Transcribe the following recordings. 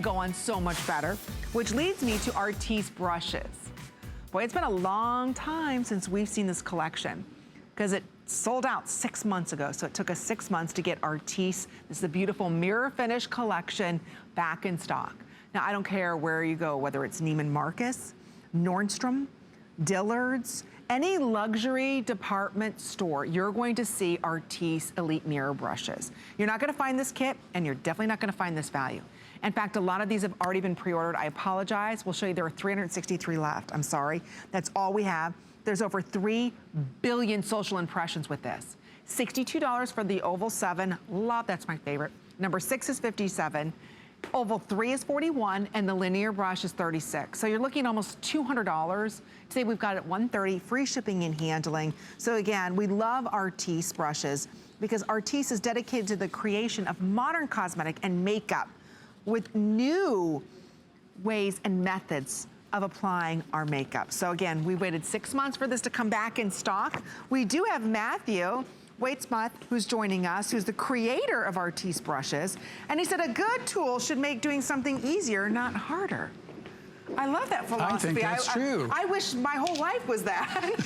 Go on so much better, which leads me to Artis brushes. Boy, it's been a long time since we've seen this collection because it sold out 6 months ago. So it took us 6 months to get Artis. This is the beautiful mirror finish collection back in stock. Now, I don't care where you go, whether it's Neiman Marcus, Nordstrom, Dillard's, any luxury department store, you're going to see Artis Elite Mirror brushes. You're not gonna find this kit, and you're definitely not gonna find this value. In fact, a lot of these have already been pre-ordered. I apologize. We'll show you there are 363 left. I'm sorry. That's all we have. There's over 3 billion social impressions with this. $62 for the Oval 7. Love, that's my favorite. Number 6 is $57. Oval 3 is $41, and the linear brush is $36. So you're looking at almost $200. Today we've got it at $130, free shipping and handling. So again, we love Artis brushes because Artis is dedicated to the creation of modern cosmetic and makeup with new ways and methods of applying our makeup. So again, we waited 6 months for this to come back in stock. We do have Matthew Waitsmuth, who's joining us, who's the creator of Artis brushes. And he said a good tool should make doing something easier, not harder. I love that philosophy. I think that's true. I wish my whole life was that.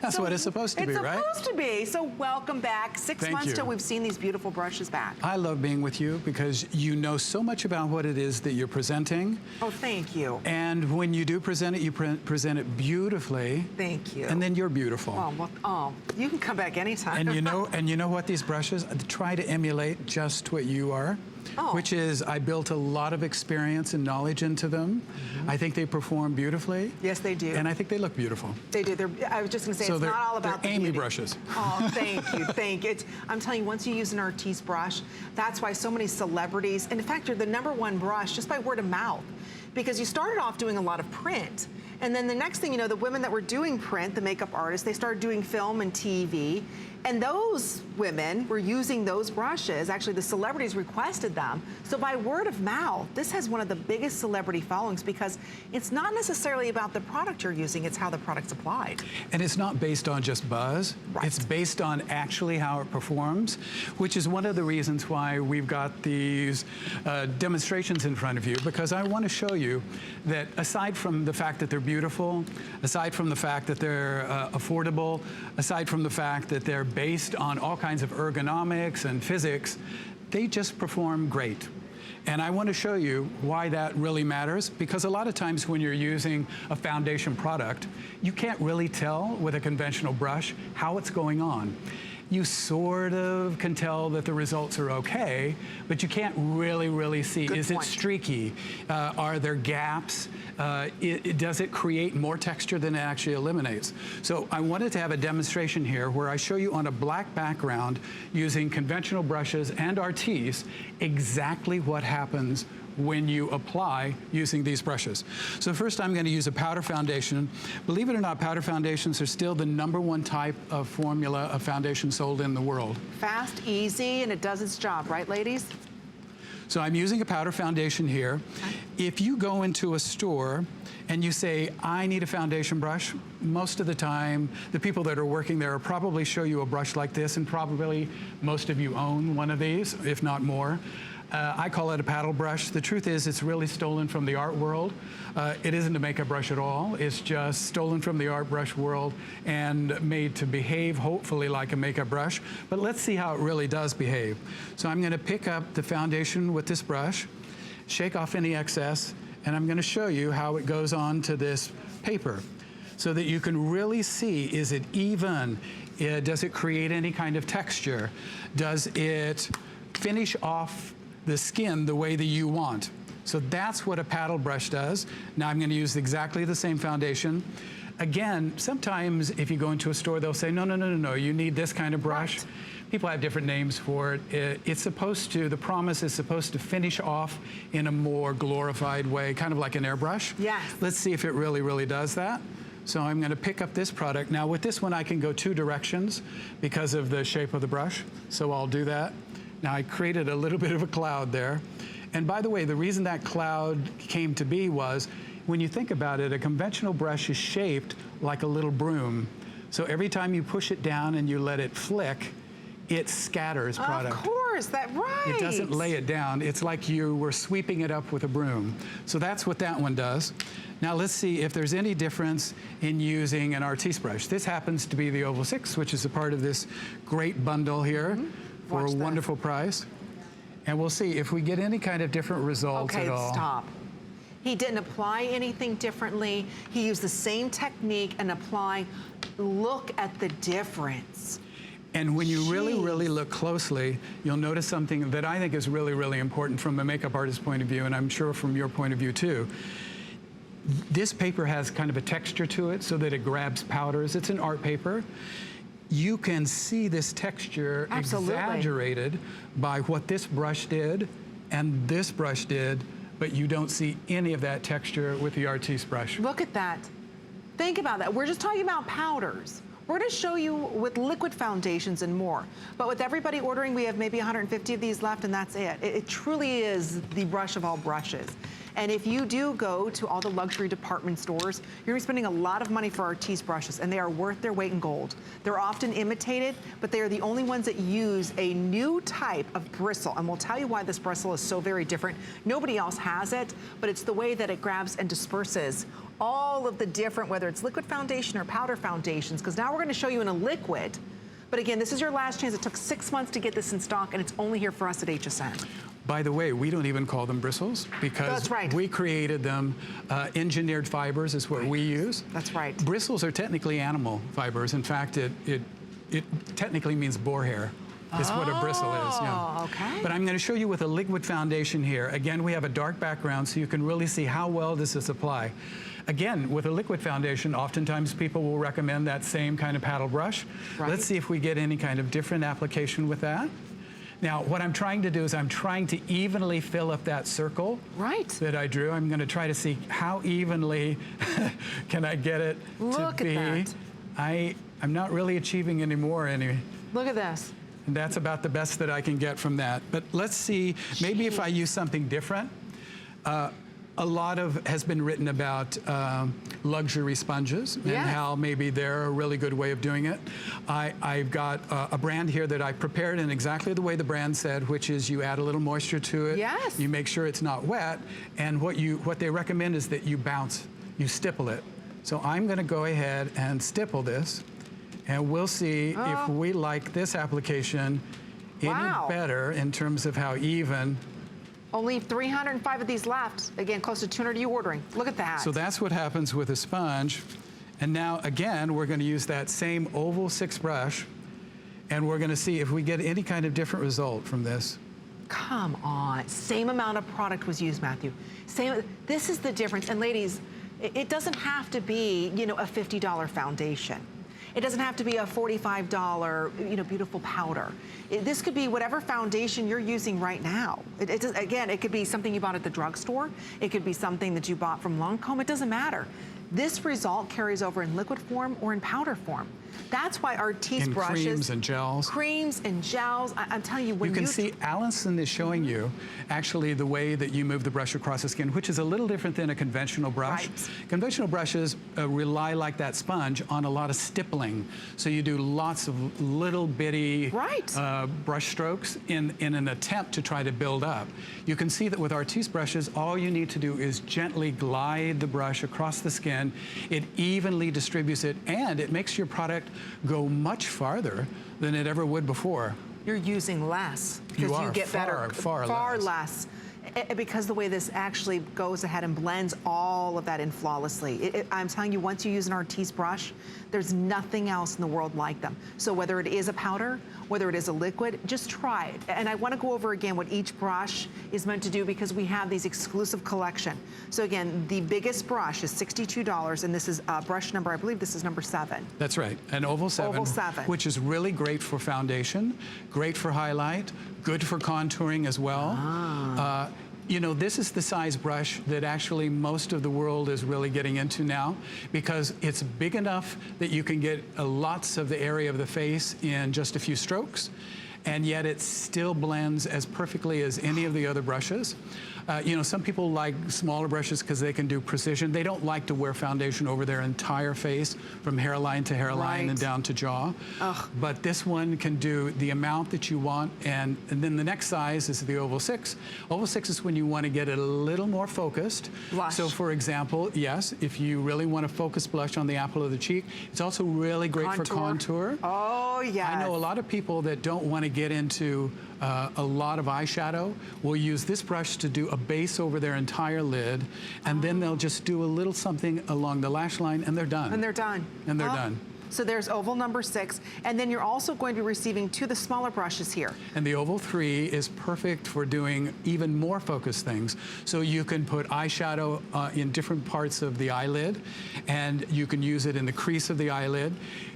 That's what it's supposed to be, right? It's supposed to be. So welcome back. 6 months till we've seen these beautiful brushes back. I love being with you because you know so much about what it is that you're presenting. Oh, thank you. And when you do present it, you present it beautifully. Thank you. And then you're beautiful. Oh, well, you can come back anytime. And you know what, these brushes try to emulate just what you are. Oh. Which is, I built a lot of experience and knowledge into them. I think they perform beautifully. Yes, they do. And I think they look beautiful. They do. I was just going to say, so it's not all about the Amy beauty. Brushes. Oh, thank you, thank you. I'm telling you, once you use an Artis brush, that's why so many celebrities, and in fact, you're the #1 brush just by word of mouth. Because you started off doing a lot of print. And then the next thing you know, the women that were doing print, the makeup artists, they started doing film and TV. And those women were using those brushes. Actually, the celebrities requested them. So by word of mouth, this has one of the biggest celebrity followings because it's not necessarily about the product you're using, it's how the product's applied. And it's not based on just buzz. Right. It's based on actually how it performs, which is one of the reasons why we've got these demonstrations in front of you, because I want to show you that aside from the fact that they're beautiful, aside from the fact that they're affordable, aside from the fact that they're based on all kinds of ergonomics and physics, they just perform great. And I want to show you why that really matters, because a lot of times when you're using a foundation product, you can't really tell with a conventional brush how it's going on. You sort of can tell that the results are okay, but you can't really see. Is it streaky? Are there gaps? Does it create more texture than it actually eliminates? So I wanted to have a demonstration here where I show you on a black background using conventional brushes and Artis exactly what happens when you apply using these brushes. So first I'm going to use a powder foundation. Believe it or not, powder foundations are still the #1 type of formula of foundation sold in the world. Fast, easy, and it does its job, right, ladies? So I'm using a powder foundation here. If you go into a store and you say, I need a foundation brush, most of the time, the people that are working there will probably show you a brush like this, and probably most of you own one of these, if not more. I call it a paddle brush. The truth is, it's really stolen from the art world. It isn't a makeup brush at all. It's just stolen from the art brush world and made to behave, hopefully, like a makeup brush. But let's see how it really does behave. So I'm going to pick up the foundation with this brush, shake off any excess, and I'm going to show you how it goes on to this paper so that you can really see, is it even? Does it create any kind of texture? Does it finish off the skin the way that you want? So that's what a paddle brush does. Now I'm going to use exactly the same foundation. Again, sometimes if you go into a store, they'll say, no, you need this kind of brush. Right. People have different names for it. It's supposed to, the promise is supposed to finish off in a more glorified way, kind of like an airbrush. Yes. Let's see if it really does that. So I'm going to pick up this product. Now with this one, I can go 2 directions because of the shape of the brush. So I'll do that. Now I created a little bit of a cloud there. And by the way, the reason that cloud came to be was, when you think about it, a conventional brush is shaped like a little broom. So every time you push it down and you let it flick, it scatters product. Of course. course, right. It doesn't lay it down. It's like you were sweeping it up with a broom. So that's what that one does. Now let's see if there's any difference in using an Artis brush. This happens to be the Oval 6, which is a part of this great bundle here for a wonderful price. And we'll see if we get any kind of different results at all. Okay, stop. He didn't apply anything differently. He used the same technique and apply. Look at the difference. And when you really look closely, you'll notice something that I think is really important from a makeup artist's point of view, and I'm sure from your point of view too. This paper has kind of a texture to it so that it grabs powders. It's an art paper. You can see this texture exaggerated by what this brush did and this brush did, but you don't see any of that texture with the Artis brush. Look at that. Think about that. We're just talking about powders. We're going to show you with liquid foundations and more. But with everybody ordering, we have maybe 150 of these left, and that's it. It truly is the brush of all brushes. And if you do go to all the luxury department stores, you're gonna be spending a lot of money for Artis brushes, and they are worth their weight in gold. They're often imitated, but they are the only ones that use a new type of bristle. And we'll tell you why this bristle is so very different. Nobody else has it, but it's the way that it grabs and disperses all of the different, whether it's liquid foundation or powder foundations, because now we're gonna show you in a liquid. But again, this is your last chance. It took 6 months to get this in stock, and it's only here for us at HSN. By the way, we don't even call them bristles because we created them. Engineered fibers is what we use. That's right. Bristles are technically animal fibers. In fact, it technically means boar hair. Is what a bristle is. Yeah. Okay. But I'm going to show you with a liquid foundation here. Again, we have a dark background so you can really see how well does this apply. Again, with a liquid foundation, oftentimes people will recommend that same kind of paddle brush. Right. Let's see if we get any kind of different application with that. Now, what I'm trying to do is I'm trying to evenly fill up that circle that I drew. I'm going to try to see how evenly can I get it to be. Look at that. I'm not really achieving any more anyway. Look at this. And that's about the best that I can get from that. But let's see, maybe if I use something different. A lot has been written about luxury sponges and how maybe they're a really good way of doing it. I've got a brand here that I prepared in exactly the way the brand said, which is you add a little moisture to it. Yes. You make sure it's not wet, and what they recommend is that you stipple it. So I'm going to go ahead and stipple this, and we'll see if we like this application any better in terms of how even. Only 305 of these left. Again, close to 200 of you ordering. Look at that. So that's what happens with a sponge. And now, again, we're going to use that same Oval 6 brush, and we're going to see if we get any kind of different result from this. Come on. Same amount of product was used, Matthew. This is the difference. And ladies, it doesn't have to be, you know, a $50 foundation. It doesn't have to be a $45, you know, beautiful powder. This could be whatever foundation you're using right now. Again, it could be something you bought at the drugstore. It could be something that you bought from Lancome. It doesn't matter. This result carries over in liquid form or in powder form. That's why Artis brushes. Creams and gels. Creams and gels. I'm telling you, when you can see Allison is showing you actually the way that you move the brush across the skin, which is a little different than a conventional brush. Right. Conventional brushes rely, like that sponge, on a lot of stippling. So you do lots of little bitty brush strokes in an attempt to try to build up. You can see that with Artis brushes, all you need to do is gently glide the brush across the skin. It evenly distributes it, and it makes your product go much farther than it ever would before. You're using less because you get far less. Because the way this actually goes ahead and blends all of that in flawlessly. I'm telling you, once you use an Artis brush, there's nothing else in the world like them. So whether it is a powder, whether it is a liquid, just try it. And I want to go over again what each brush is meant to do because we have these exclusive collection. So again, the biggest brush is $62, and this is brush number, I believe this is number 7. That's right, an Oval 7. Oval 7. Which is really great for foundation, great for highlight, good for contouring as well. You know, this is the size brush that actually most of the world is really getting into now because it's big enough that you can get lots of the area of the face in just a few strokes. and yet it still blends as perfectly as any of the other brushes. You know, some people like smaller brushes because they can do precision. They don't like to wear foundation over their entire face from hairline to hairline and down to jaw. But this one can do the amount that you want, and then the next size is the Oval 6. Oval 6 is when you want to get it a little more focused. Blush. So for example, yes, if you really want to focus blush on the apple of the cheek, it's also really great for contour. Oh, yes. I know a lot of people that don't want to get into a lot of eyeshadow will use this brush to do a base over their entire lid, and then they'll just do a little something along the lash line, and they're done. And they're done. And they're done. So there's oval number 6, and then you're also going to be receiving 2 of the smaller brushes here. And the Oval 3 is perfect for doing even more focused things. So you can put eyeshadow in different parts of the eyelid, and you can use it in the crease of the eyelid.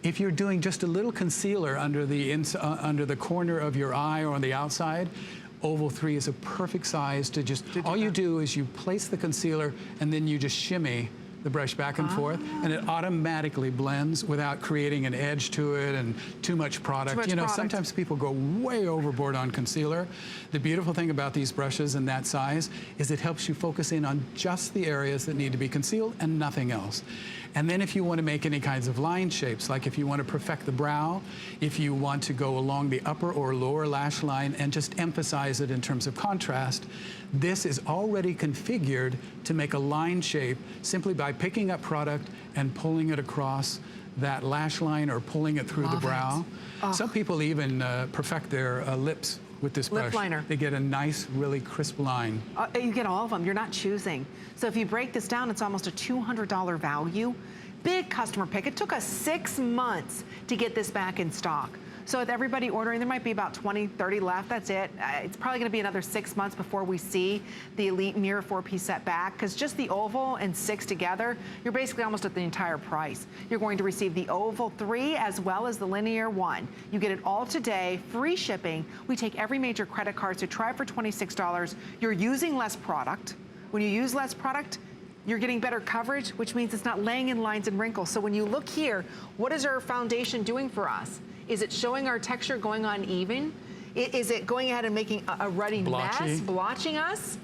If you're doing just a little concealer under the corner of your eye or on the outside, Oval 3 is a perfect size to just, all you do is you place the concealer and then you just shimmy the brush back and forth, and it automatically blends without creating an edge to it and too much product. You know, sometimes people go way overboard on concealer. The beautiful thing about these brushes in that size is it helps you focus in on just the areas that need to be concealed and nothing else. And then if you want to make any kinds of line shapes, like if you want to perfect the brow, if you want to go along the upper or lower lash line and just emphasize it in terms of contrast, this is already configured to make a line shape simply by picking up product and pulling it across that lash line or pulling it through the brow. Some people even perfect their lips with this brush. Lip liner. They get a nice, really crisp line. You get all of them. You're not choosing. So if you break this down, it's almost a $200 value. Big customer pick. It took us 6 months to get this back in stock. So with everybody ordering, there might be about 20, 30 left. That's it. It's probably going to be another 6 months before we see the Elite Mirror 4-piece set back, because just the Oval and 6 together, you're basically almost at the entire price. You're going to receive the Oval 3 as well as the Linear 1. You get it all today, free shipping. We take every major credit card, so try it for $26. You're using less product. When you use less product, you're getting better coverage, which means it's not laying in lines and wrinkles. So when you look here, what is our foundation doing for us? Is it showing our texture going on even? Is it going ahead and making a ruddy mess, blotching us?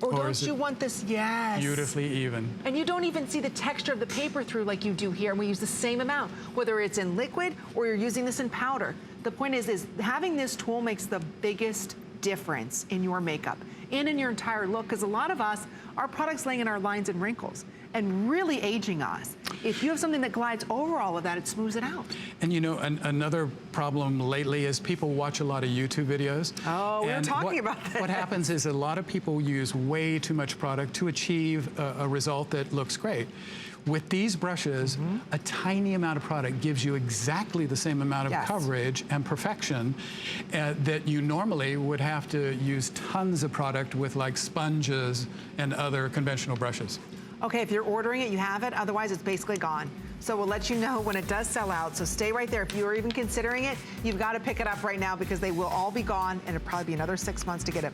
Or don't you want this? Yes. Beautifully even. And you don't even see the texture of the paper through like you do here. And we use the same amount, whether it's in liquid or you're using this in powder. The point is having this tool makes the biggest difference in your makeup and in your entire look, because a lot of us, our product's laying in our lines and wrinkles and really aging us. If you have something that glides over all of that, it smooths it out. And you know, another problem lately is people watch a lot of YouTube videos. Oh, we were talking about that. What happens is a lot of people use way too much product to achieve a result that looks great. With these brushes, a tiny amount of product gives you exactly the same amount of coverage and perfection that you normally would have to use tons of product with, like sponges and other conventional brushes. Okay, if you're ordering it, you have it. Otherwise, it's basically gone. So we'll let you know when it does sell out. So stay right there. If you are even considering it, you've got to pick it up right now, because they will all be gone, and it'll probably be another 6 months to get it back.